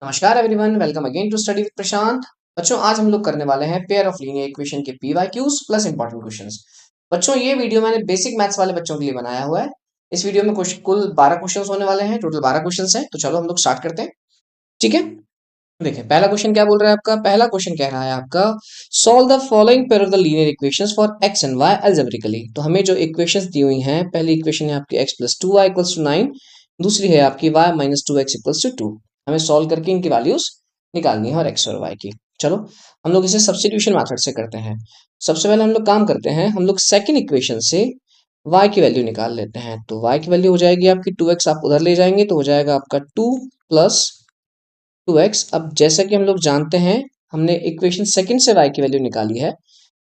नमस्कार everyone, welcome again to study with Prashant. बच्चों, आज हम लोग करने वाले हैं पेयर ऑफ लीनियर इक्वेशन के पीवाईक्यूज प्लस इंपॉर्टेंट क्वेश्चंस। बच्चों, ये वीडियो मैंने बेसिक मैथ्स वाले बच्चों के लिए बनाया हुआ है। इस वीडियो में कुल 12 क्वेश्चंस होने वाले हैं। टोटल 12 क्वेश्चंस हैं। तो चलो हम लोग स्टार्ट करते हैं। ठीक है, देखिए पहला क्वेश्चन क्या बोल रहा है आपका। पहला क्वेश्चन कह रहा है आपका, solve the following pair of the linear equations for x and y algebraically. तो हमें जो इक्वेशंस दी हुई हैं, पहली इक्वेशन है आपकी x plus 2 y equals to 9, दूसरी है आपकी y minus 2 x equals to 2। हमें सॉल्व करके इनकी वैल्यूज निकालनी है और एक्स और वाई की। चलो हम लोग इसे सब्स्टिट्यूशन मेथड से करते हैं। सबसे पहले हम लोग काम करते हैं, हम लोग सेकंड इक्वेशन से y की वैल्यू निकाल लेते हैं। तो y की वैल्यू हो जाएगी आपकी 2x, आप उधर ले जाएंगे तो हो जाएगा आपका 2 प्लस 2x। अब जैसा कि हम लोग जानते हैं, हमने इक्वेशन सेकंड से y की वैल्यू निकाली है,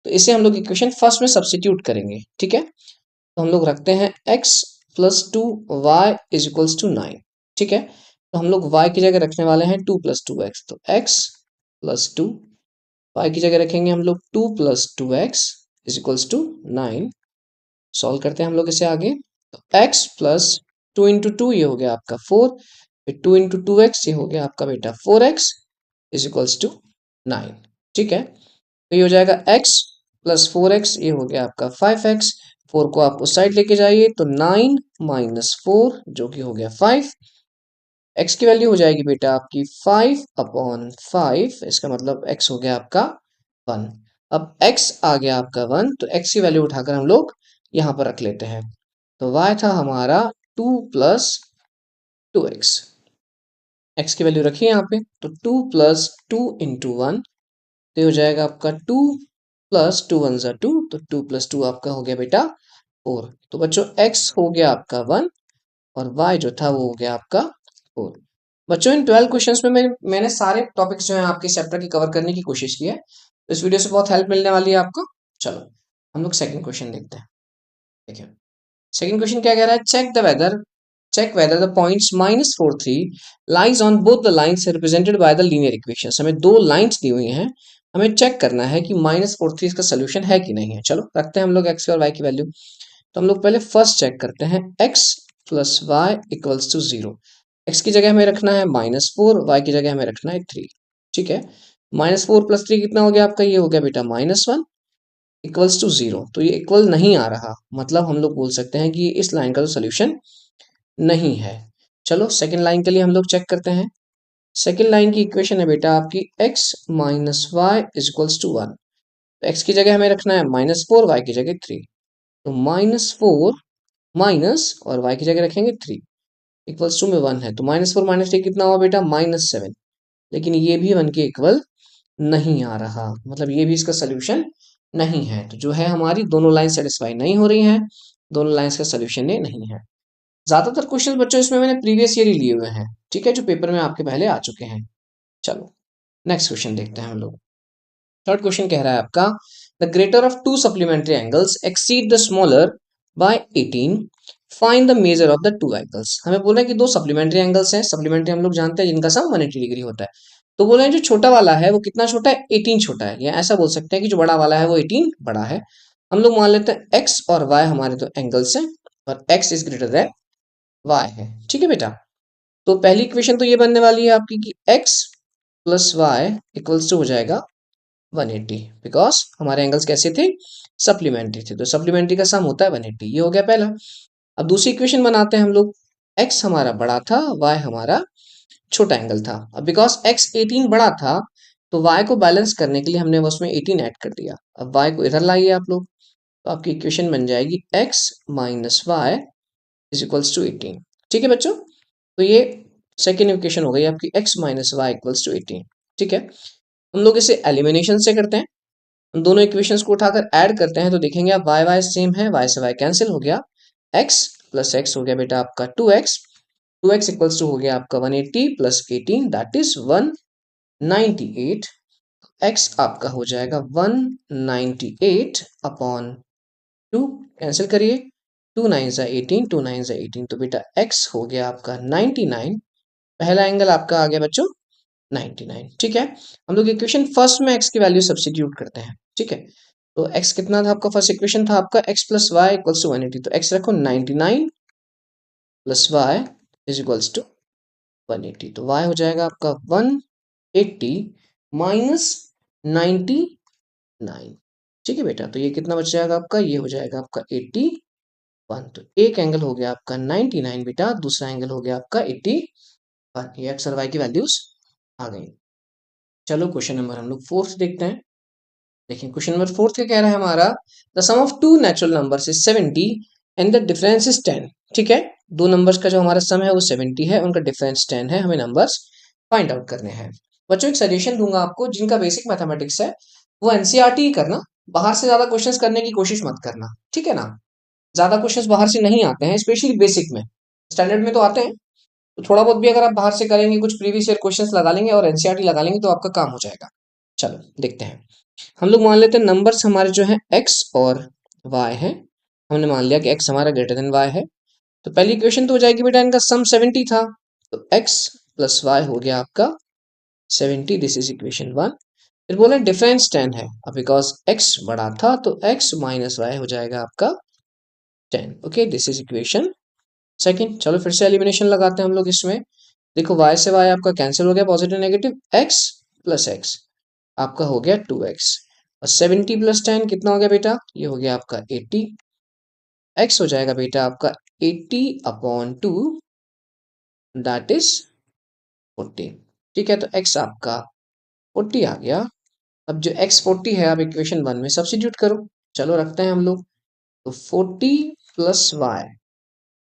तो इसे हम लोग इक्वेशन फर्स्ट में सब्स्टिट्यूट करेंगे। ठीक है, तो हम लोग रखते हैं x plus 2y is equals to 9। ठीक है, तो हम लोग y की जगह रखने वाले हैं 2 प्लस 2x, तो x प्लस 2, y की जगह रखेंगे हम लोग 2 plus 2x is equals to 9। Solve करते हैं हम लोग इसे आगे। तो x प्लस 2 इंटू 2 ये हो गया आपका 4, फिर 2 इंटू 2x ये हो गया आपका बेटा 4x इज इक्वल्स टू 9। ठीक है, तो ये हो जाएगा x प्लस 4x, ये हो गया आपका 5x। 4 को आप उस साइड लेके जाइए तो 9 माइनस 4 जो कि हो गया 5। x की वैल्यू हो जाएगी बेटा आपकी 5 अपॉन 5, इसका मतलब x हो गया आपका 1। अब x आ गया आपका 1, तो x की वैल्यू उठाकर हम लोग यहाँ पर रख लेते हैं। तो y था हमारा 2 प्लस 2x, x की वैल्यू रखिए यहाँ पे, तो 2 प्लस 2 इंटू 1, तो हो जाएगा आपका 2 प्लस 2 1 ज़ा 2, तो 2 प्लस 2 आपका हो गया बेटा 4। तो बच्चों x हो गया आपका 1 और y जो था वो हो गया आपका 4। बच्चों, इन 12 क्वेश्चंस में मैंने सारे टॉपिक्स जो हैं आपके चैप्टर की कवर करने की कोशिश की है। तो इस वीडियो से बहुत हेल्प मिलने वाली है आपको। चलो हम लोग सेकंड क्वेश्चन देखते हैं। देखिए सेकंड क्वेश्चन क्या कह रहा है, check whether the points minus 4 3 lies on both the lines represented by the linear equations. हमें दो लाइन्स दी हुई हैं, हमें चेक करना है कि माइनस 4 3 इसका सोल्यूशन है कि नहीं है। चलो रखते हैं हम लोग एक्स और वाई की वैल्यू। तो हम लोग पहले फर्स्ट चेक करते हैं, x plus Y equals to 0। X की जगह हमें रखना है -4, वाई की जगह हमें रखना है 3। ठीक है, -4 प्लस 3 कितना हो गया आपका, ये हो गया बेटा -1 इक्वल्स टू 0। तो ये इक्वल नहीं आ रहा, मतलब हम लोग बोल सकते हैं कि इस लाइन का तो सोल्यूशन नहीं है। चलो सेकेंड लाइन के लिए हम लोग चेक करते हैं। सेकेंड लाइन की इक्वेशन है बेटा आपकी x minus y is equals to 1। तो x की जगह हमें रखना है -4, y की जगह 3। तो -4 माइनस और y की जगह रखेंगे 3 इक्वल्स टू में 1 है, तो -4 माइनस 3 कितना हुआ बेटा -7। लेकिन ये भी 1 के इक्वल नहीं आ रहा, मतलब ये भी इसका सोल्यूशन नहीं है। तो जो है हमारी दोनों लाइन सेटिस्फाई नहीं हो रही हैं, दोनों लाइंस का सोल्यूशन ये नहीं है। ज्यादातर क्वेश्चन बच्चों इसमें मैंने प्रीवियस ईयर ही लिए हुए हैं। ठीक है, जो पेपर में आपके पहले आ चुके हैं। चलो नेक्स्ट क्वेश्चन देखते हैं हम लोग। थर्ड क्वेश्चन कह रहा है आपका, the greater of to supplementary angles exceed the smaller by 18, find the measure of the two angles. हमें बोला है कि दो सप्लीमेंट्री एंगल्स हैं। सप्लीमेंट्री हम लोग जानते हैं जिनका सम 180 डिग्री होता है। तो बोले हैं जो छोटा वाला है वो कितना छोटा है, 18 छोटा है, या ऐसा बोल सकते हैं कि जो बड़ा वाला है वो 18 बड़ा है। हम लोग मान लेते हैं x और y हमारे दो एंगल्स हैं और x is greater than y है। ठीक है बेटा, तो पहली इक्वेशन तो ये बनने वाली है आपकी कि x plus Y equals to हो जाएगा 180, बिकॉज हमारे एंगल्स कैसे थे, सप्लीमेंट्री थे। तो सप्लीमेंट्री का सम होता है 180, ये हो गया पहला। अब दूसरी इक्वेशन बनाते हैं हम लोग। x हमारा बड़ा था, y हमारा छोटा एंगल था। अब बिकॉज x 18 बड़ा था, तो y को बैलेंस करने के लिए हमने उसमें 18 ऐड कर दिया। अब y को इधर लाइए आप लोग, तो आपकी इक्वेशन बन जाएगी x minus y is equals to 18। ठीक है बच्चों, तो ये सेकेंड इक्वेशन हो गई आपकी x minus Y equals to 18। ठीक है, हम लोग इसे एलिमिनेशन से करते हैं। हम दोनों इक्वेशंस को उठाकर ऐड करते हैं तो देखेंगे आप y y सेम है, y से y कैंसिल हो गया, x प्लस x हो गया बेटा आपका 2x, 2x इक्वल्स टू हो गया आपका 180 प्लस 18 दैट इज 198। x आपका हो जाएगा 198 अपॉन 2, कैंसिल करिए, 2 9 ज़ा 18, 2 9 ज़ा 18, तो बेटा x हो गया आपका 99। पहला एंगल आपका आ गया बच्चों 99। ठीक है, हम लोग इक्वेशन फर्स्ट में x की वैल्यू सब्स्टिट्यूट करते हैं। ठीक है, तो x कितना था आपका, फर्स्ट इक्वेशन था आपका x plus Y equals to 180, तो x रखो 99 plus Y is equals to 180, तो y हो जाएगा आपका 180 माइनस 99। ठीक है बेटा, तो ये कितना बच जाएगा आपका, ये हो जाएगा आपका 81। तो एक एंगल हो गया आपका 99 बेटा, दूसरा एंगल हो गया आपका 81। ये एक्स और वाई की वैल्यूज आ गई। चलो क्वेश्चन नंबर हम लोग फोर्थ देखते हैं। देखिए क्वेश्चन नंबर फोर्थ क्या कह रहा है हमारा, the sum of two natural numbers is 70 and the difference is 10। ठीक है, दो नंबर्स का जो हमारा सम है वो 70 है, उनका डिफरेंस 10 है, हमें नंबर्स फाइंड आउट करने हैं। बच्चों एक सजेशन दूंगा आपको, जिनका बेसिक मैथमेटिक्स है वो एनसीईआरटी ही करना, बाहर से ज्यादा क्वेश्चंस करने की कोशिश मत करना, ठीक है ना। ज्यादा क्वेश्चंस बाहर से नहीं आते हैं, स्पेशली बेसिक में। स्टैंडर्ड में तो आते हैं, तो थोड़ा बहुत भी अगर आप बाहर से करेंगे, कुछ प्रीवियस ईयर क्वेश्चंस लगा लेंगे और एनसीईआरटी लगा लेंगे तो आपका काम हो जाएगा। चलो देखते हैं। हम लोग मान लेते हैं नंबर्स हमारे जो है x और y है। हमने मान लिया कि x हमारा ग्रेटर देन y है, तो पहली इक्वेशन तो हो जाएगी बेटा, इनका सम 70 था, तो x प्लस वाई हो गया आपका 70, दिस इज इक्वेशन 1। फिर बोले डिफरेंस 10 है, अब बिकॉज x बड़ा था तो x माइनस वाई हो जाएगा आपका 10। Okay, this is equation second. चलो फिर से एलिमिनेशन लगाते हैं हम लोग इसमें। देखो y से y आपका कैंसिल हो गया, positive negative, x plus x आपका हो गया 2x, और 70 प्लस 10 कितना हो गया बेटा, ये हो गया आपका 80। x हो जाएगा बेटा आपका 80 अपॉन 2, दैट इज 40। ठीक है, तो x आपका 40 आ गया। अब जो x 40 है, आप इक्वेशन 1 में सब्स्टिट्यूट करो। चलो रखते हैं हम लोग, तो 40 plus Y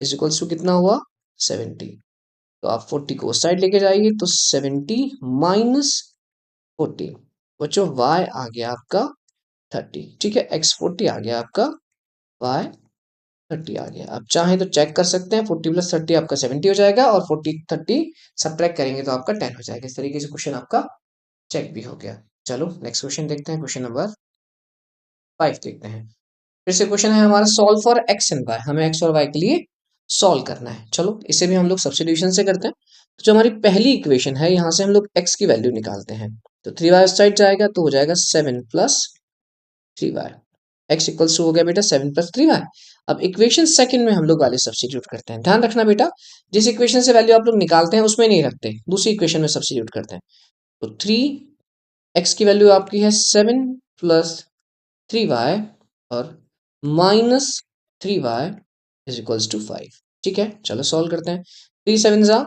is equals to कितना हुआ, 70। तो आप 40 को उस साइड लेके जाइए, तो 70 माइनस 40, बच्चों y आ गया आपका 30। ठीक है, x 40 आ गया आपका, y 30 आ गया। आप चाहें तो चेक कर सकते हैं, 40 प्लस 30 आपका 70 हो जाएगा, और 40 30 सब्ट्रैक्ट करेंगे तो आपका 10 हो जाएगा। इस तरीके से क्वेश्चन आपका चेक भी हो गया। चलो नेक्स्ट क्वेश्चन देखते हैं, क्वेश्चन नंबर 5 देखते हैं। फिर से क्वेश्चन है हमारा, solve for x and y, हमें एक्स और वाई के लिए सॉल्व करना है। चलो इसे भी हम लोग सब्स्टिट्यूशन से करते हैं। तो जो हमारी पहली इक्वेशन है, यहाँ से हम लोग एक्स की वैल्यू निकालते हैं, तो 3y उस साइड जाएगा तो हो जाएगा 7 plus 3y। x equals to हो गया बेटा 7 प्लस 3y। अब इक्वेशन सेकंड में हम लोग वाले सब्स्टिट्यूट करते हैं। ध्यान रखना बेटा, जिस इक्वेशन से वैल्यू आप लोग निकालते हैं उसमें नहीं रखते, दूसरी इक्वेशन में सब्स्टिट्यूट करते हैं। तो 3x की वैल्यू आपकी है 7 प्लस 3y, और minus 3y is equals to 5। ठीक है, चलो सॉल्व करते हैं। 3 7 जा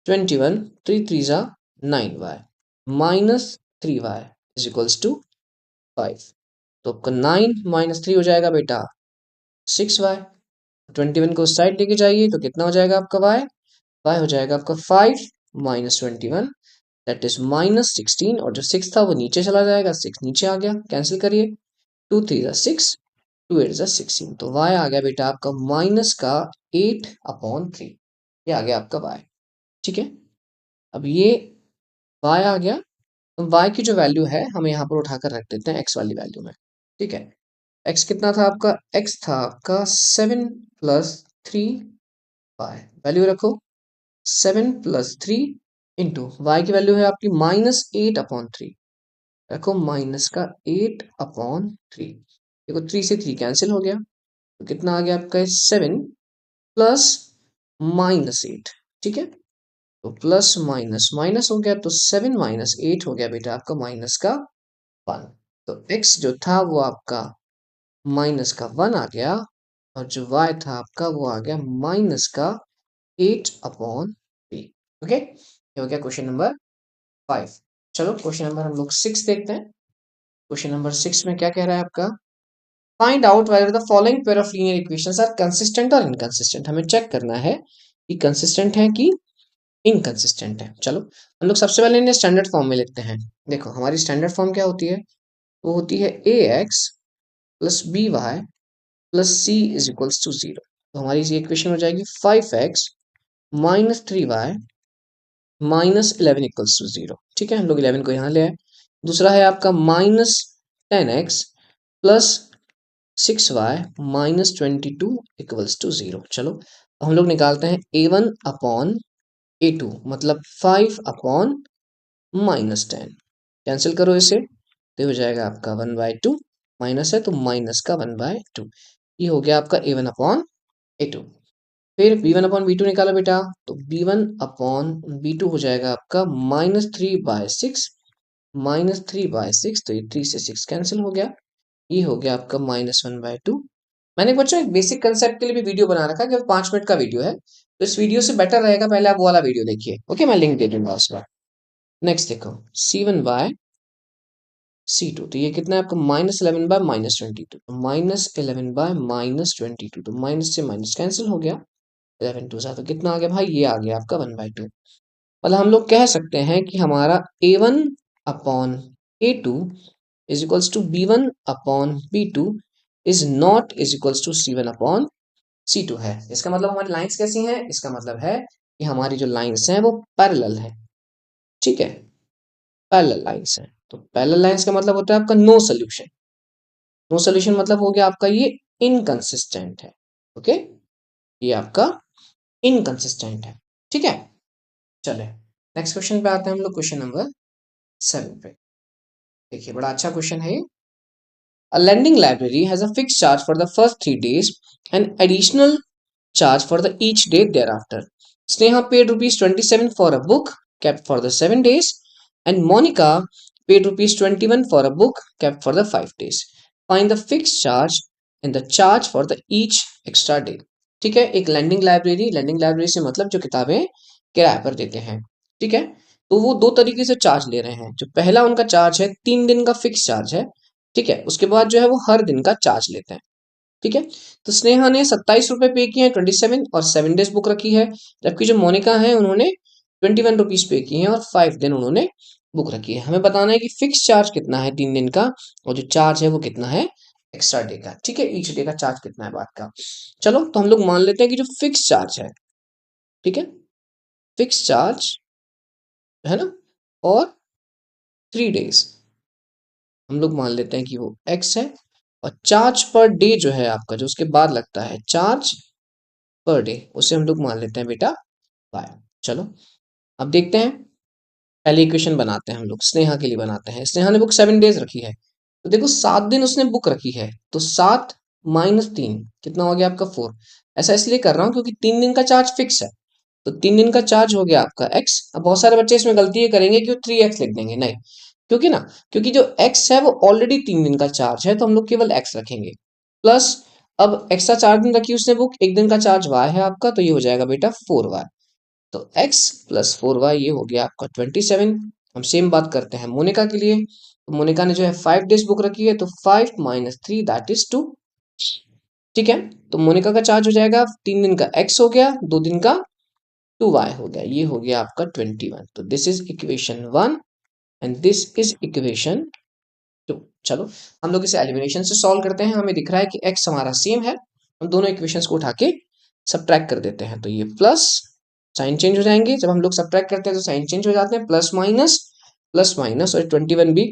21, 3 3 जा 9y, minus 3y is equals to 5। तो आपका 9 माइनस 3 हो जाएगा बेटा 6y। 21 को उस साइड लेके जाइए तो कितना हो जाएगा आपका y हो जाएगा आपका 5 माइनस 21, दैट इज माइनस 16, और जो 6 था वो नीचे चला जाएगा, 6 नीचे आ गया, कैंसिल करिए, 2 3 जा 6, 2 8 जा 16, तो y आ गया बेटा आपका माइनस का 8 अपॉन 3। ये आ गया आपका y। ठीक है, अब ये y आ गया, तो y की जो वैल्यू है हमें यहाँ पर उठाकर रख देते हैं x वाली वैल्यू में। ठीक है, x कितना था आपका, x था आपका 7 प्लस 3y, वैल्यू रखो 7 प्लस 3 इंटू वाई की वैल्यू है आपकी माइनस 8 अपॉन 3, रखो माइनस का 8 अपॉन 3। देखो 3 से 3 कैंसिल हो गया, तो कितना आ गया आपका 7 प्लस माइनस 8। ठीक है, तो प्लस माइनस माइनस हो गया, तो 7 माइनस 8 हो गया बेटा आपका माइनस का 1। तो x जो था वो आपका माइनस का 1 आ गया, और जो y था आपका वो आ गया माइनस का 8 अपॉन 3। ओके, ये हो गया क्वेश्चन नंबर 5। चलो क्वेश्चन नंबर हम लोग 6 देखते हैं। क्वेश्चन नंबर 6 में क्या कह रहा है आपका, find out whether the following pair of linear equations are consistent और इनकंसिस्टेंट। हमें चेक करना है कि कंसिस्टेंट है कि इनकंसिस्टेंट है। चलो हम लोग सबसे पहले इन्हें स्टैंडर्ड फॉर्म में लिखते हैं। देखो हमारी स्टैंडर्ड फॉर्म क्या होती है, वो होती है ax plus B y plus c is equals to 0। तो हमारी ये इक्वेशन हो जाएगी 5x minus 3y minus 11 equals to 0। ठीक है, हम लोग 11 को यहाँ ले आए। दूसरा है आपका minus 10x plus 6y minus 22 equals to 0। चलो हम लोग निकालते हैं a1 अपॉन a2, मतलब 5 अपॉन माइनस 10, कैंसिल करो इसे, तो हो जाएगा आपका 1/2, माइनस है तो माइनस का 1/2। ये हो गया आपका a1 अपॉन a2। फिर b1 अपॉन b2 निकालो बेटा, तो b1 अपॉन b2 हो जाएगा आपका -3/6, -3/6, तो ये 3 से 6 कैंसिल हो गया, ये हो गया आपका -1/2। मैंने बच्चों एक बेसिक कंसेप्ट के लिए भी वीडियो बना रखा है, केवल 5 मिनट का वीडियो है, तो इस वीडियो से बेटर रहेगा पहले आप वो वाला वीडियो देखिए, ओके, मैं लिंक दे दूंगा उसका। नेक्स्ट देखो C1/C2, तो ये कितना है आपका -11/-22, तो -11/-22, तो माइनस से माइनस कैंसिल हो गया, 11 टू सा, तो कितना आ गया भाई, ये आ गया आपका 1/2। मतलब हम लोग कह सकते हैं कि हमारा A1 upon A2 is equals to B1 upon B2 is not is equals to C1 upon C2 है। इसका मतलब हमारी लाइंस कैसी हैं, इसका मतलब है कि हमारी जो लाइंस हैं वो पैरेलल है, ठीक है, पैरेलल लाइंस हैं। तो पैरेलल लाइंस का मतलब होता है आपका नो सोल्यूशन, नो सोल्यूशन मतलब हो गया आपका ये इनकंसिस्टेंट है, ओके, ये आपका इनकंसिस्टेंट है, ठीक है। चले नेक्स्ट क्वेश्चन पे आते हैं हम लोग, क्वेश्चन नंबर 7 पे। देखिए बड़ा अच्छा क्वेश्चन है ये। A lending library has a fixed charge for the first 3 days and additional charge for the each day thereafter. Sneha paid rupees 27 for a book kept for the 7 days and Monica paid rupees 21 for a book kept for the 5 days. Find the fixed charge and the charge for the each extra day. ठीक है, एक landing library से मतलब जो किताबें किराए पर देते हैं, ठीक है, तो वो दो तरीके से चार्ज ले रहे हैं। जो पहला उनका चार्ज है 3 दिन का फिक्स चार्ज है, ठीक है, उसके बाद जो है वो हर दिन का चार्ज लेते हैं, ठीक है। तो स्नेहा ने 27 रुपए पे किए हैं 27 और 7 डेज बुक रखी है, जबकि जो मोनिका है उन्होंने 21 रुपीज पे किए हैं और 5 दिन उन्होंने बुक रखी है। हमें बताना है कि फिक्स चार्ज कितना है 3 दिन का और जो चार्ज है वो कितना है एक्स्ट्रा डे का, ठीक है, ईच डे का चार्ज कितना है बात का। चलो तो हम लोग मान लेते हैं कि जो फिक्स चार्ज है, ठीक है, फिक्स चार्ज है ना, और 3 डेज हम लोग मान लेते हैं कि वो एक्स है, और चार्ज पर डे जो है आपका जो उसके बाद लगता है चार्ज पर डे, उसे हम लोग मान लेते हैं बेटा वाई। चलो अब देखते हैं, पहले इक्वेशन बनाते हैं हम लोग, स्नेहा के लिए बनाते हैं। स्नेहा ने बुक 7 डेज रखी है, तो देखो 7 दिन उसने बुक रखी है, तो 7 - 3 कितना हो गया आपका 4। ऐसा इसलिए कर रहा हूँ क्योंकि 3 दिन का चार्ज फिक्स है, तो 3 दिन का चार्ज हो गया आपका एक्स। अब बहुत सारे बच्चे इसमें गलती ये करेंगे कि वो 3x लिख देंगे, नहीं, क्योंकि ना, क्योंकि जो x है वो ऑलरेडी 3 दिन का चार्ज है, तो हम लोग केवल x रखेंगे, प्लस अब एक्स्ट्रा 4 दिन रखी उसने बुक, 1 दिन का चार्ज y है आपका, तो ये हो जाएगा बेटा 4y, तो x प्लस 4y ये हो गया आपका 27। हम सेम बात करते हैं मोनिका के लिए, तो मोनिका ने जो है 5 डेज बुक रखी है, तो 5 - 3 दैट इज 2, ठीक है। तो मोनिका का चार्ज हो जाएगा 3 दिन का x हो गया, 2 दिन का 2y हो गया, ये हो गया आपका 21। तो this is equation 1 and this is equation 2। चलो हम लोग इसे एलिमिनेशन से सॉल्व करते हैं, हमें दिख रहा है कि x हमारा सेम है, हम दोनों इक्वेशंस को उठा के सब्ट्रैक्ट कर देते हैं, तो ये प्लस साइन चेंज हो जाएंगे, जब हम लोग सब्ट्रैक्ट करते हैं तो साइन चेंज हो जाते हैं, प्लस माइनस, और 21 भी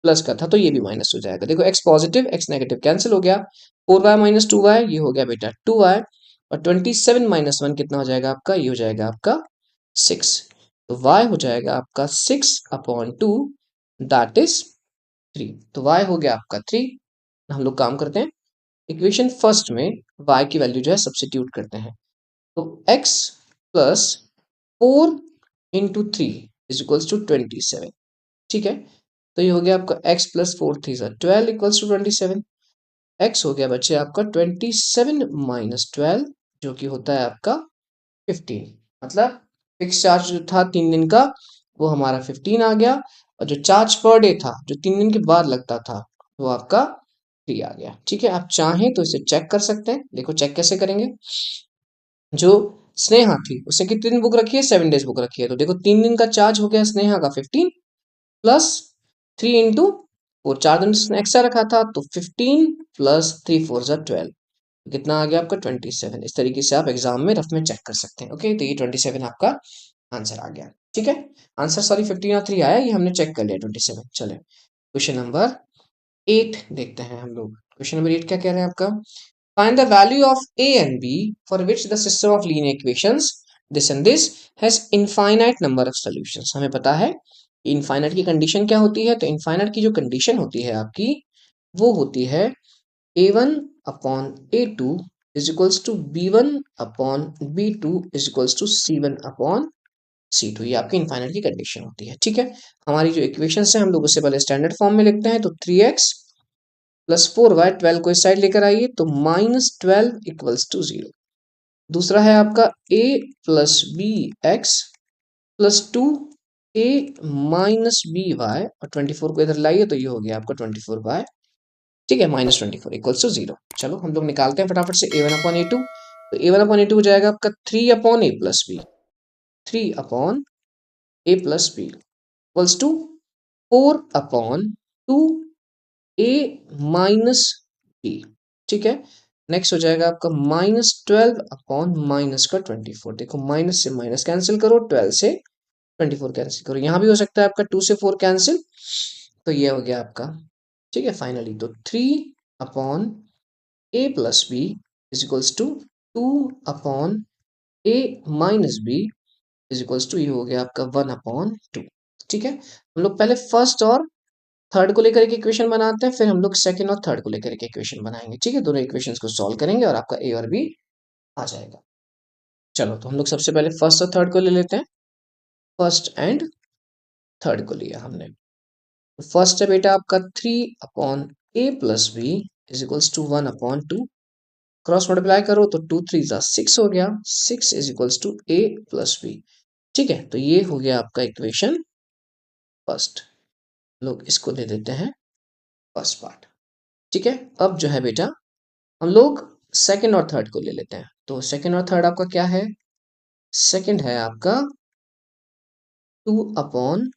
प्लस का था तो ये भी माइनस हो जाएगा। देखो x positive x negative cancel हो गया, 4y - 2y ये हो गया बेटा 2y, और 27 - 1 कितना हो जाएगा आपका, ये हो जाएगा आपका 6, तो y हो जाएगा आपका 6/2 दैट इज 3, तो y हो गया आपका 3। हम लोग काम करते हैं, इक्वेशन फर्स्ट में y की वैल्यू जो है सब्स्टिट्यूट करते हैं, तो x plus 4 × 3 is equals to 27, ठीक है। तो ये हो गया आपका x plus 4 3 12 equals to 27, x हो गया बच्चे आपका 27 - 12 जो कि होता है आपका 15, मतलब फिक्स चार्ज जो था 3 दिन का वो हमारा 15 आ गया, और जो चार्ज पर डे था जो 3 दिन के बाद लगता था वो आपका 3 आ गया, ठीक है। आप चाहें तो इसे चेक कर सकते हैं, देखो चेक कैसे करेंगे। जो स्नेहा थी उसने कितने दिन बुक रखी है, 7 डेज बुक रखी है, तो देखो 3 दिन का चार्ज हो गया स्नेहा का 15 प्लस 3 × 4, 4 दिन उसने एक्स्ट्रा रखा था, तो 15 प्लस 3 × 4 = 12, कितना आ गया आपका 27। इस तरीके से आप एग्जाम में रफ में चेक कर सकते हैं, ओके, तो ये 27 आपका आंसर आ गया, ठीक है। आंसर सॉरी 15 और 3 आया, ये हमने चेक कर लिया 27। चले क्वेश्चन नंबर 8 देखते हैं हम लोग। क्वेश्चन नंबर 8 क्या कह रहे हैं आपका, find the value of a and b for which the system of linear equations this and this has infinite number of solutions। हमें पता है इनफाइनाइट की कंडीशन क्या होती है, तो इनफाइनाइट की जो कंडीशन होती है आपकी वो होती है a1 upon a2 is equals to B1 upon B2 is equals to C1 upon C2। ये आपकी इनफाइनाइट की कंडीशन होती है। ठीक है, हमारी जो इक्वेशन है हम लोग उससे पहले स्टैंडर्ड फॉर्म में लिखते हैं। तो 3x प्लस 4y, 12 को इस साइड लेकर आइए तो -12 इक्वल्स टू 0। दूसरा है आपका a plus B X plus 2a minus B Y, और 24 को इधर लाइए तो ये हो गया आपका 24y, ठीक है, -24 इक्वल्स टू 0। चलो हम लोग निकालते हैं फटाफट से a1 अपॉन a2। तो a1 अपॉन a2 हो जाएगा आपका 3 upon a plus B, 3 upon a plus B equals to 4 upon 2a minus B. ठीक है, नेक्स्ट हो जाएगा आपका -12 अपॉन माइनस का 24। देखो माइनस से माइनस कैंसिल करो, 12 से 24 कैंसिल करो, यहाँ भी हो सकता है आपका 2 से 4 कैंसिल, तो ये हो गया आपका। ठीक है, फाइनली तो 3 upon a plus B is equals to 2 upon a minus B is equals to, ये हो गया आपका 1 अपॉन 2। ठीक है, हम लोग पहले फर्स्ट और थर्ड को लेकर एक इक्वेशन बनाते हैं, फिर हम लोग सेकंड और थर्ड को लेकर एक इक्वेशन बनाएंगे। ठीक है, दोनों इक्वेशंस को सॉल्व करेंगे और आपका a और b आ जाएगा। चलो तो हम लोग सबसे पहले फर्स्ट और थर्ड को ले लेते हैं। फर्स्ट एंड थर्ड को लिया हमने। फर्स्ट है बेटा आपका 3 upon a plus B is equals to 1 upon 2। Cross multiply करो तो 2 3 जा 6 हो गया, 6 is equals to a plus B. ठीक है, तो ये हो गया आपका इक्वेशन फर्स्ट। लोग इसको दे देते हैं फर्स्ट पार्ट। ठीक है, अब जो है बेटा हम लोग सेकंड और थर्ड को ले लेते हैं। तो सेकंड और थर्ड आपका क्या है? सेकंड है आपका 2 upon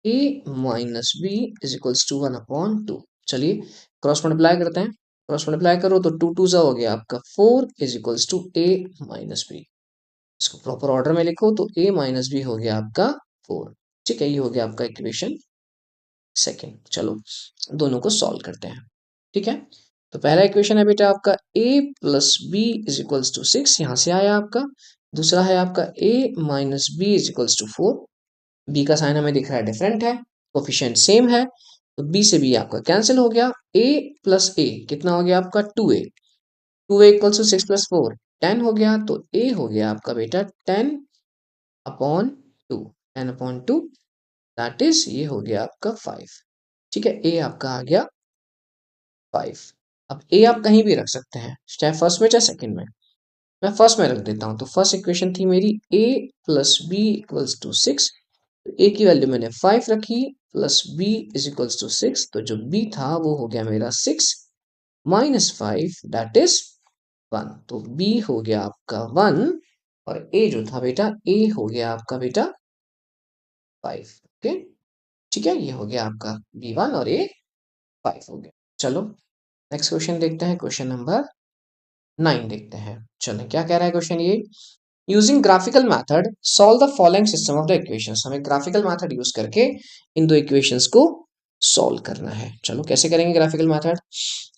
a minus B is equals to 1 upon 2। चलिए क्रॉस मल्टीप्लाई करते हैं। क्रॉस मल्टीप्लाई करो तो 2 2 जा हो गया आपका 4 is equals to a minus B. इसको प्रॉपर ऑर्डर में लिखो तो a माइनस बी हो गया आपका 4। ठीक है, ये हो गया आपका इक्वेशन सेकंड। चलो दोनों को सॉल्व करते हैं। ठीक है, तो पहला इक्वेशन है बेटा आपका a plus B is equals to 6, यहाँ से आया आपका। दूसरा है आपका a minus B is equals to 4। b का साइन हमें दिख रहा है डिफरेंट है, कोफिशिएंट सेम है, तो b से b आपका कैंसिल हो गया। a प्लस a कितना हो गया आपका 2a, 2a equals to 6 plus 4 10 हो गया, तो a हो गया आपका बेटा 10 अपॉन 2, 10 अपॉन 2 दैट इज, ये हो गया आपका 5। ठीक है, a आपका आ गया 5। अब a आप कहीं भी रख सकते हैं, चाहे फर्स्ट में चाहे सेकंड में। मैं फर्स्ट में रख देता हूं। तो फर्स्ट इक्वेशन थी मेरी a plus B equals to 6। a की वैल्यू मैंने 5 रखी, plus b is equals to 6, तो जो b था वो हो गया मेरा 6 माइनस 5 दैट इज 1। तो b हो गया आपका 1 और a जो था बेटा a हो गया आपका बेटा 5। ओके, ठीक है, ये हो गया आपका b1 और a 5 हो गया। चलो नेक्स्ट क्वेश्चन देखते हैं, क्वेश्चन नंबर 9 देखते हैं। चलो क्या कह रहा है क्वेश्चन ये, using graphical method solve the following system of the equations. हमें ग्राफिकल मैथड यूज करके इन दो इक्वेशंस को सॉल्व करना है। चलो कैसे करेंगे ग्राफिकल मैथड।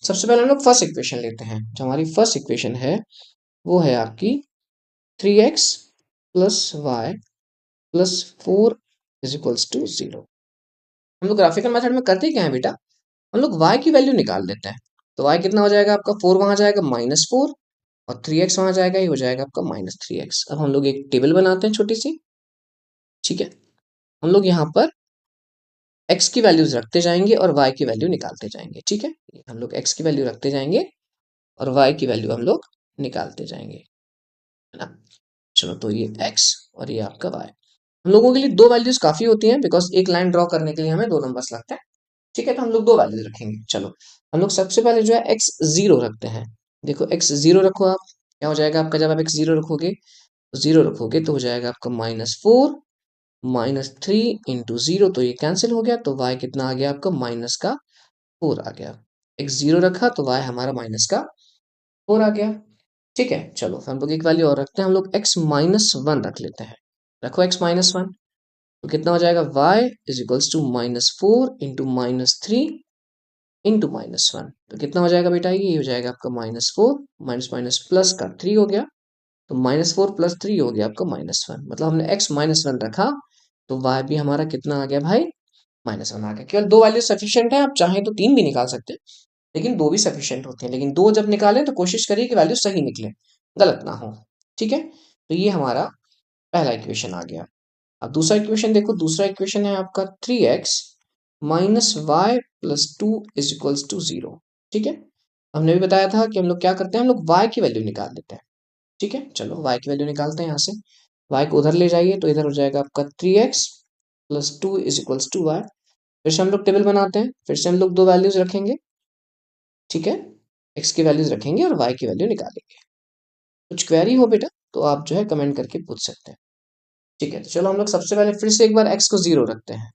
सबसे पहले हम लोग फर्स्ट इक्वेशन लेते हैं। जो हमारी फर्स्ट इक्वेशन है वो है आपकी 3x plus Y plus 4 is equals to 0। हम लोग ग्राफिकल मैथड में करते क्या है बेटा, हम लोग y की वैल्यू निकाल लेते हैं। तो y कितना हो जाएगा आपका 4 वहां जाएगा -4, और 3x वहां जाएगा, ये हो जाएगा आपका -3x। अब हम लोग एक टेबल बनाते हैं छोटी सी। ठीक है, हम लोग यहाँ पर x की वैल्यूज रखते जाएंगे और y की वैल्यू निकालते जाएंगे। ठीक है, हम लोग x की वैल्यू रखते जाएंगे और y की वैल्यू हम लोग निकालते जाएंगे, है ना। चलो तो ये x और ये आपका y। हम लोगों के लिए दो वैल्यूज काफी होती हैं, बिकॉज एक लाइन ड्रॉ करने के लिए हमें दो नंबर्स लगते हैं। ठीक है, तो हम लोग दो वैल्यूज रखेंगे। चलो हम लोग सबसे पहले जो है x 0 रखते हैं। देखो x 0 रखो आप, क्या हो जाएगा आपका, जब आप x 0 रखोगे, 0 रखोगे तो हो जाएगा आपका -4 -3 इंटू 0, तो ये कैंसिल हो गया, तो y कितना आ गया आपका माइनस का 4 आ गया। x 0 रखा तो y हमारा माइनस का 4 आ गया। ठीक है, चलो फिर हम लोग एक वैल्यू और रखते हैं, हम लोग x -1 रख लेते हैं। रखो x -1, तो कितना हो जाएगा y is equals to -4 into -3 into -1, तो कितना हो जाएगा बेटा, ये हो जाएगा आपका -4 माइनस माइनस प्लस का 3 हो गया, तो -4 प्लस 3 हो गया आपका -1। मतलब हमने x -1 रखा तो y भी हमारा कितना आ गया भाई, -1 आ गया। केवल दो वैल्यू सफिशियंट है, आप चाहें तो तीन भी निकाल सकते हैं, लेकिन दो भी सफिशिएंट होते हैं, लेकिन दो जब निकालें तो कोशिश करिए कि वैल्यू सही निकले, गलत ना हो। ठीक है, तो ये हमारा पहला इक्वेशन आ गया। अब दूसरा इक्वेशन देखो, दूसरा इक्वेशन है आपका 3x minus Y plus two is equals to 0। ठीक है, हमने भी बताया था कि हम लोग क्या करते हैं, हम लोग y की वैल्यू निकाल लेते हैं। ठीक है, चलो y की वैल्यू निकालते हैं यहाँ से। y को उधर ले जाइए तो इधर हो जाएगा आपका 3x plus two is equals to Y. फिर से हम लोग टेबल बनाते हैं, फिर से हम लोग दो वैल्यूज रखेंगे। ठीक है, x की वैल्यूज रखेंगे और y की वैल्यू निकालेंगे। कुछ क्वेरी हो बेटा तो आप जो है कमेंट करके पूछ सकते हैं। ठीक है, तो चलो हम लोग सबसे पहले फिर से एक बार x को 0 रखते हैं।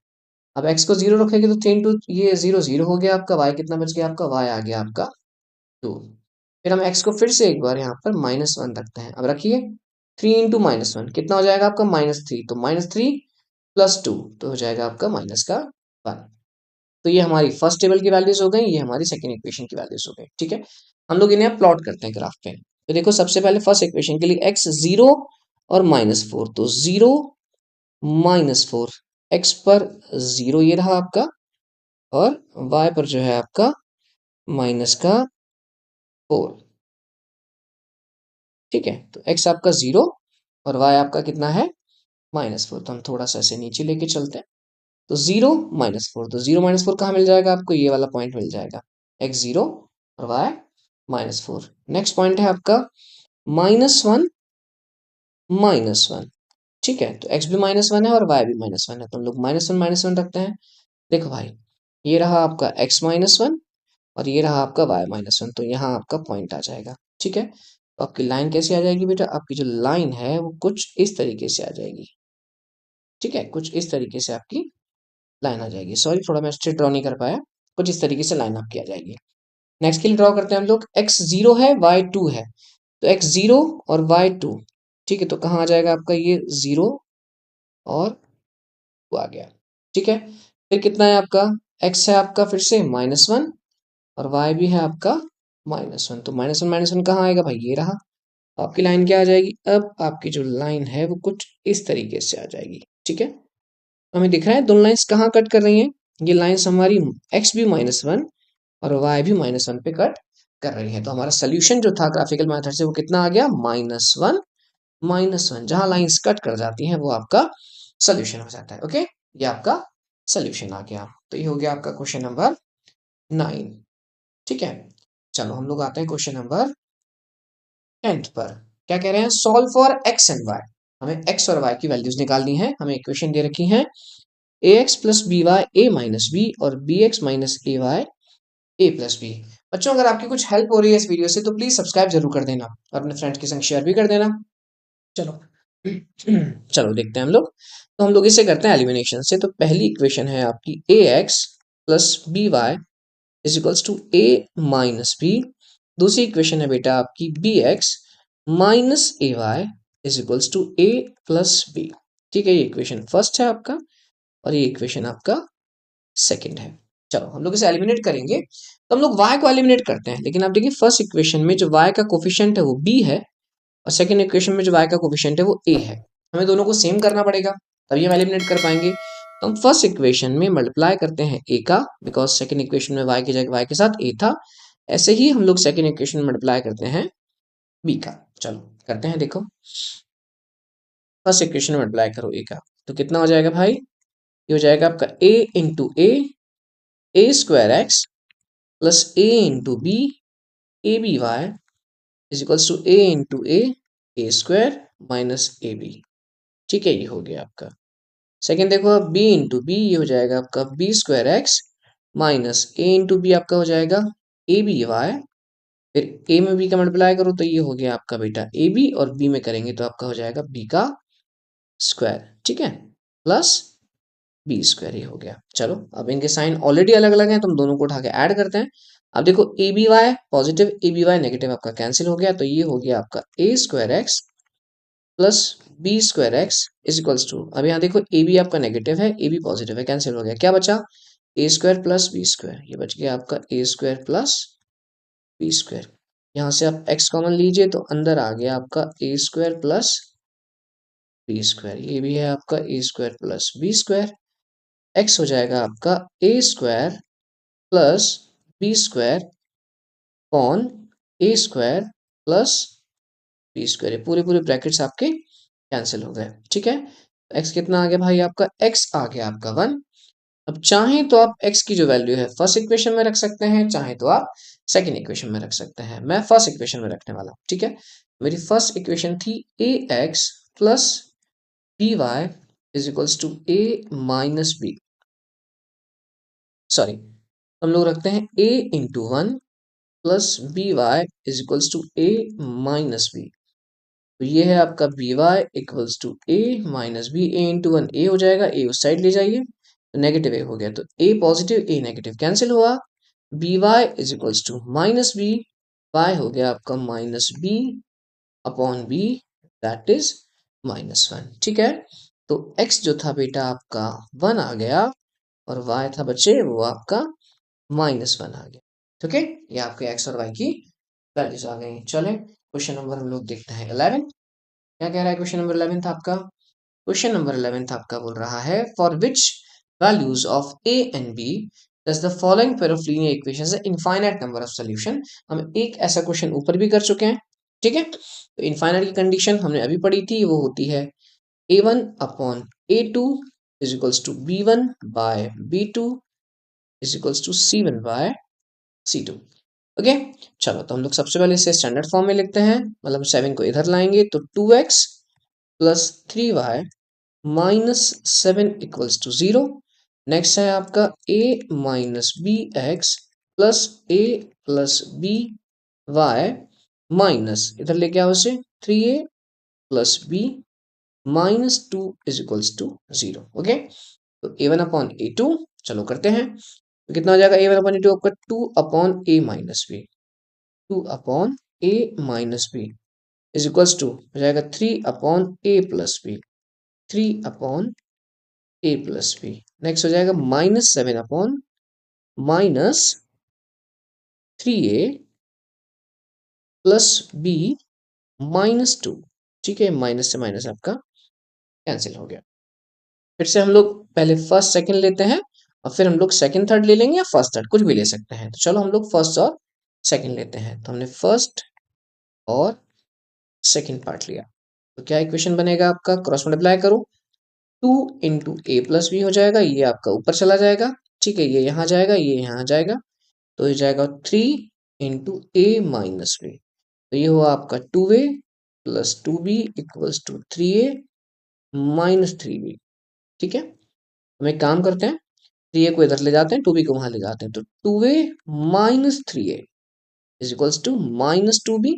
अब x को 0 रखेंगे तो 3 इंटू ये 0 0 हो गया आपका, y कितना बच गया आपका, y आ गया आपका 2। फिर हम x को फिर से एक बार यहाँ पर -1 रखते हैं। अब रखिए 3 इंटू -1 कितना हो जाएगा आपका, -3। तो -3 प्लस 2 तो हो जाएगा आपका माइनस का 1। तो ये हमारी फर्स्ट टेबल की वैल्यूज हो गई, ये हमारी सेकंड इक्वेशन की वैल्यूज हो गई। ठीक है, हम लोग इन्हें प्लॉट करते हैं ग्राफ पे। तो देखो सबसे पहले फर्स्ट इक्वेशन के लिए x 0 और -4, तो 0 -4 x पर 0 ये रहा आपका, और y पर जो है आपका माइनस का 4। ठीक है, तो x आपका 0 और y आपका कितना है, -4। तो हम थोड़ा सा ऐसे नीचे लेके चलते हैं। तो 0 -4, तो 0 -4 कहाँ मिल जाएगा आपको, ये वाला पॉइंट मिल जाएगा, x 0 और y -4। नेक्स्ट पॉइंट है आपका -1 -1। ठीक है, तो x भी -1 है और y भी -1 है, तो हम लोग -1 रखते हैं। देखो भाई, ये रहा आपका x -1 और ये रहा आपका y -1, तो यहाँ आपका पॉइंट आ जाएगा। ठीक है, तो आपकी लाइन कैसी आ जाएगी बेटा, आपकी जो लाइन है वो कुछ इस तरीके से आ जाएगी। ठीक है, कुछ इस तरीके से आपकी लाइन आ जाएगी। सॉरी, थोड़ा मैं स्ट्रेट ड्रॉ नहीं कर पाया, कुछ इस तरीके से लाइन आपकी आ जाएगी। नेक्स्ट के लिए ड्रॉ करते हैं हम लोग, x 0 है y 2 है, तो x 0 और y 2। ठीक है, तो कहाँ आ जाएगा आपका ये 0 और 2 आ गया। ठीक है, फिर कितना है आपका, x है आपका फिर से -1 और y भी है आपका -1, तो -1 कहाँ आएगा भाई, ये रहा। आपकी लाइन क्या आ जाएगी, अब आपकी जो लाइन है वो कुछ इस तरीके से आ जाएगी। ठीक है, हमें दिख रहा है दोनों लाइंस कहाँ कट कर रही हैं, ये लाइंस हमारी x भी -1 और y भी -1 पे कट कर रही है। तो हमारा सोल्यूशन जो था ग्राफिकल मेथड से वो कितना आ गया, -1 -1। जहां लाइंस कट कर जाती हैं वो आपका सोल्यूशन हो जाता है। ओके, ये आपका सोल्यूशन आ गया। तो ये हो गया आपका क्वेश्चन नंबर 9। ठीक है, चलो हम लोग आते हैं क्वेश्चन नंबर 10 पर। क्या कह रहे हैं, solve for x and y। हमें x और y की वैल्यूज निकालनी है। हमें इक्वेशन दे रखी है ax प्लस बी वाई ए माइनस बी और bx minus a Y A plus B. बच्चों अगर आपकी कुछ हेल्प हो रही है इस वीडियो से तो प्लीज सब्सक्राइब जरूर कर देना और अपने फ्रेंड्स के संग शेयर भी कर देना। चलो चलो देखते हैं हम लोग। तो हम लोग इसे करते हैं एलिमिनेशन से। तो पहली इक्वेशन है आपकी a x plus B Y is equals to a minus b. दूसरी इक्वेशन है बेटा आपकी b x minus a y is equals to a plus B. ठीक है, ये इक्वेशन फर्स्ट है आपका और ये इक्वेशन आपका सेकंड है। चलो हम लोग इसे एलिमिनेट करेंगे, तो हम लोग y को एलिमिनेट करते हैं। लेकिन आप देखिए फर्स्ट इक्वेशन में जो y का कोफिशिएंट है वो b है और सेकंड इक्वेशन में जो y का कोफिशिएंट है वो a है। हमें दोनों को सेम करना पड़ेगा तभी हम एलिमिनेट कर पाएंगे। तो हम फर्स्ट इक्वेशन में मल्टीप्लाई करते हैं a का, बिकॉज सेकंड इक्वेशन में y की जगह y के साथ a था। ऐसे ही हम लोग सेकंड इक्वेशन में मल्टीप्लाई करते हैं b का। चलो करते हैं, देखो फर्स्ट इक्वेशन में मल्टीप्लाई करो a का, तो कितना हो जाएगा भाई, ये हो जाएगा आपका a into A square x plus A into B A B Y is equals to A into A square minus A B. ठीक है, ये हो गया आपका। सेकेंड देखो अब बी इंटू बी, ये हो जाएगा आपका बी स्क्वायर एक्स माइनस ए इंटू बी आपका हो जाएगा ए बी वाई। फिर ए में बी का मल्टीप्लाई करो तो ये हो गया आपका बेटा ए बी, और बी में करेंगे तो आपका हो जाएगा बी का स्क्वायर। ठीक है, प्लस बी स्क्वायर, ये हो गया। चलो अब इनके साइन ऑलरेडी अलग अलग हैं तो हम दोनों को उठा के ऐड करते हैं। अब देखो a B y positive a B y negative आपका कैंसिल हो गया, तो ये हो गया आपका a square x plus b square x is equals to, अब यहाँ देखो ए बी आपका नेगेटिव है ए बी पॉजिटिव है, कैंसिल हो गया, क्या बचा a square plus b square, ये बच गया आपका a square plus b square. यहाँ से आप एक्स कॉमन लीजिए तो अंदर आ गया आपका a square plus b square, ये भी है आपका a square plus b square. X हो जाएगा आपका a square plus b square upon a square plus b square, पूरे पूरे ब्रैकेट्स आपके कैंसिल हो गए। ठीक है, एक्स कितना आ गया भाई आपका, एक्स आ गया आपका 1। अब चाहें तो आप x की जो वैल्यू है फर्स्ट इक्वेशन में रख सकते हैं, चाहे तो आप सेकंड इक्वेशन में रख सकते हैं। मैं फर्स्ट इक्वेशन में रखने वाला हूं। ठीक है, मेरी फर्स्ट इक्वेशन थी a x plus B Y is equals to a minus b, sorry हम लोग रखते हैं a into one plus B Y is equals to a minus b. तो ये है आपका b y equals to a minus b, a into one a हो जाएगा, ए उस साइड ले जाइए तो नेगेटिव ए हो गया, तो A positive A negative cancel हुआ, B Y is equals to minus B, Y हो गया आपका minus B upon B that is -1। ठीक है, तो x जो था बेटा आपका 1 आ गया और y था बच्चे वो आपका -1 आ गया। ठीक है, ये आपके x और y की वैल्यूज आ गई। चले क्वेश्चन नंबर हम लोग देखते हैं 11। क्या कह रहा है क्वेश्चन नंबर 11 था आपका, क्वेश्चन नंबर 11 आपका बोल रहा है for which values of a and b does the following pair of linear equations है इनफाइनाइट नंबर ऑफ सॉल्यूशन। हम एक ऐसा क्वेश्चन ऊपर भी कर चुके हैं। ठीक है, तो इनफाइनाइट की कंडीशन हमने अभी पढ़ी थी, वो होती है a1 upon a2 is equals to b1 by b2 is equals to c1 by c2। Okay, चलो तो हम लोग सबसे पहले इसे स्टैंडर्ड फॉर्म में लिखते हैं, मतलब 7 को इधर लाएंगे तो 2x plus 3y minus 7 equals to 0। Next है आपका a minus B X plus a plus B Y minus इधर लेके आओ इसे 3a plus B minus 2 is equals to 0। Okay, तो a1 अपॉन a2 चलो करते हैं, तो कितना हो जाएगा a1 अपॉन a2 आपका 2 upon a minus B, 2 upon a minus B is equals to हो जाएगा 3 upon a plus B, 3 upon a plus B. Next हो जाएगा -7 अपॉन -3a प्लस बी -2। ठीक है, माइनस से माइनस आपका कैंसिल हो गया। फिर से हम लोग पहले फर्स्ट सेकंड लेते हैं और फिर हम लोग सेकंड थर्ड ले लेंगे या फर्स्ट थर्ड कुछ भी ले सकते हैं। तो चलो हम लोग फर्स्ट और सेकंड लेते हैं। तो हमने फर्स्ट और सेकंड पार्ट लिया, तो क्या इक्वेशन बनेगा आपका, क्रॉस मल्टीप्लाई करो, 2 इंटू ए प्लस बी हो जाएगा, ये आपका ऊपर चला जाएगा। ठीक है, ये यहाँ जाएगा, ये यहाँ जाएगा, तो ये जाएगा 3 इंटू ए माइनस बी, तो ये हुआ आपका 2a plus 2b equals to 3a minus 3b। ठीक है, हम एक काम करते हैं, 3a को इधर ले जाते हैं, 2b को वहां ले जाते हैं, तो 2a minus 3a is equals to -2b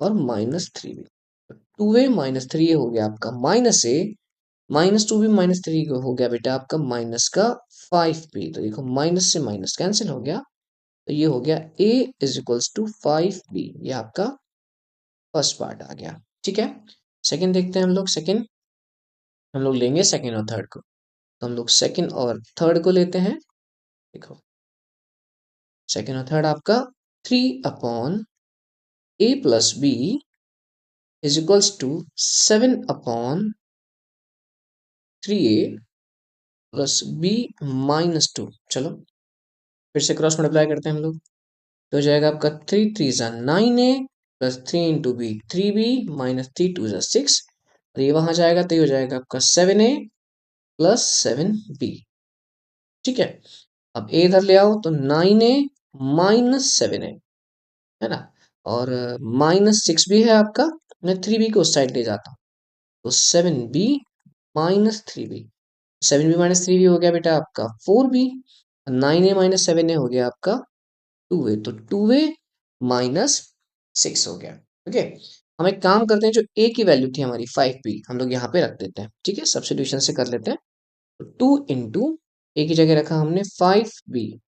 और -3b। 2a माइनस 3a हो गया आपका माइनस ए, -2b माइनस 3 हो गया बेटा आपका माइनस का 5b। तो देखो माइनस से माइनस कैंसिल हो गया, तो ये हो गया a is equals to 5b, ये आपका फर्स्ट पार्ट आ गया। ठीक है, सेकंड देखते हैं हम लोग, सेकंड हम लोग लेंगे सेकंड और थर्ड को, तो हम लोग सेकंड और थर्ड को लेते हैं। देखो सेकंड और थर्ड आपका 3 upon a plus B is equals to 7 upon 3a plus B -2। चलो फिर से क्रॉस मल्टीप्लाई करते हैं हम लोग, तो हो जाएगा आपका 3 3 जा 9a plus 3 into B 3b minus 3 2 जा 6, और ये वहां जाएगा तो ये हो जाएगा आपका 7a प्लस 7b। ठीक है, अब a इधर ले आओ तो 9a माइनस 7a है ना, और -6 भी है आपका, मैं 3b को उस साइड ले जाता हूँ, तो 7b minus 3b, 7b minus 3b हो गया बेटा आपका 4b, 9a माइनस 7a हो गया आपका 2a, तो 2a माइनस 6 हो गया। ओके, हम एक काम करते हैं, जो a की वैल्यू थी हमारी 5b हम लोग यहाँ पे रख देते हैं। ठीक है, सब्स्टिट्यूशन से कर लेते हैं, तो 2 इंटू a की जगह रखा हमने 5b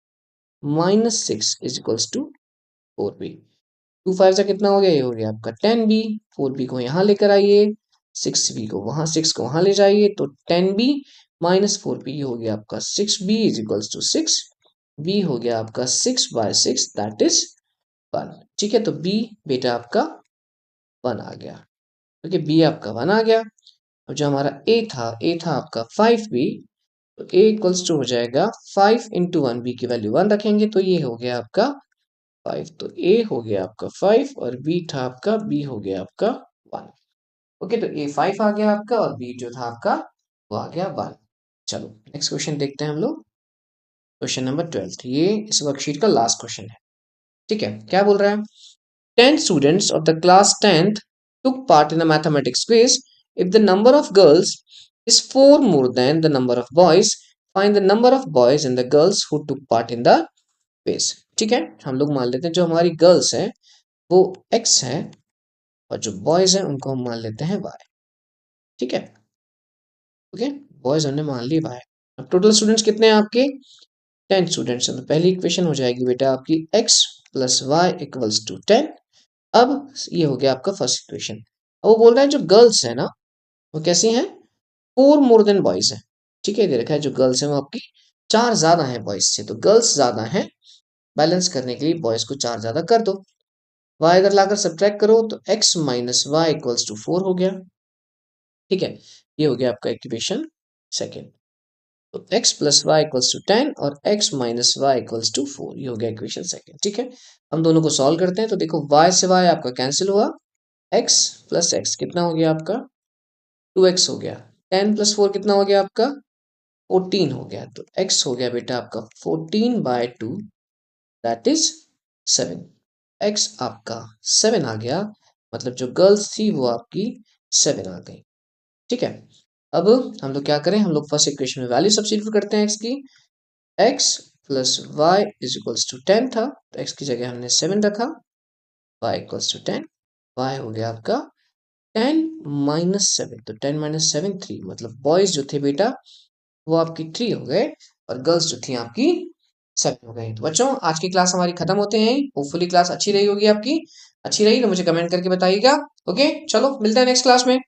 minus 6 is equals to 4b। 2 5 से कितना हो गया, ये हो गया आपका 10b, 4b को यहाँ लेकर आइए, 6b को वहां 6 को वहां ले जाइए, तो 10b माइनस 4b हो गया आपका 6b is equals to 6, b हो गया आपका 6/6 दैट इज 1। ठीक है, तो b बेटा आपका 1 आ गया। ओके, b आपका 1 आ गया। अब जो हमारा a था आपका 5b, तो a इक्वल्स टू हो जाएगा 5 इंटू 1, b की वैल्यू 1 रखेंगे, तो ये हो गया आपका 5, तो ए हो गया आपका 5 और बी था आपका, बी हो गया आपका 1। ओके, तो ए 5 आ गया आपका और बी जो था आपका वो आ गया 1। चलो नेक्स्ट क्वेश्चन देखते हैं हम लोग। क्वेश्चन नंबर 12, ये इस वर्कशीट का लास्ट क्वेश्चन है। ठीक है, क्या बोल रहा है? 10 students of the class 10th took part in a mathematics quiz. If the number of girls is 4 more than the number of boys, find the number of boys and the girls who took part in the quiz. ठीक है, हम लोग मान लेते हैं जो हमारी girls हैं वो x है और जो बॉयज हैं उनको हम मान लेते हैं y। ठीक है, ओके, बॉयज हमने मान ली y। अब टोटल स्टूडेंट्स कितने हैं आपके? 10 स्टूडेंट्स हैं, तो पहली इक्वेशन हो जाएगी बेटा आपकी x plus Y equals to 10। अब ये हो गया आपका फर्स्ट इक्वेशन। अब वो बोल रहा है जो गर्ल्स है ना वो कैसी हैं? 4 मोर देन बॉयज है। ठीक है, दे रखा है जो गर्ल्स हैं वो आपकी 4 ज्यादा हैं बॉयज से, तो गर्ल्स ज्यादा हैं, बैलेंस करने के लिए बॉयज को 4 ज्यादा कर दो। y अगर लाकर सब्ट्रैक्ट करो तो x minus Y equals to 4 हो गया। ठीक है, ये हो गया आपका इक्वेशन सेकेंड। तो x plus Y equals to 10 और x minus Y equals to 4, ये हो गया इक्वेशन सेकेंड। ठीक है, हम दोनों को सॉल्व करते हैं तो देखो y से y आपका कैंसिल हुआ, x प्लस x कितना हो गया आपका? 2x हो गया। 10 प्लस 4 कितना हो गया आपका? 14 हो गया। तो x हो गया बेटा आपका 14/2, दैट इज 7। x आपका 7 आ गया, मतलब जो गर्ल्स थी वो आपकी 7 आ गई। ठीक है, अब हम लोग क्या करें, हम लोग फर्स्ट इक्वेशन में वैल्यू सब्स्टिट्यूट करते हैं x की। x plus Y is equals to 10 था, तो x की जगह हमने 7 रखा, y इक्वल्स टू 10, y हो गया आपका 10 माइनस 7, तो 10 माइनस 7 3, मतलब बॉयज जो थे बेटा वो आपकी 3 हो गए और गर्ल्स जो थी आपकी 7 हो गई। तो बच्चों आज की क्लास हमारी खत्म होते हैं, होपफुली क्लास अच्छी रही होगी आपकी। अच्छी रही तो मुझे कमेंट करके बताइएगा। ओके, चलो मिलते हैं नेक्स्ट क्लास में।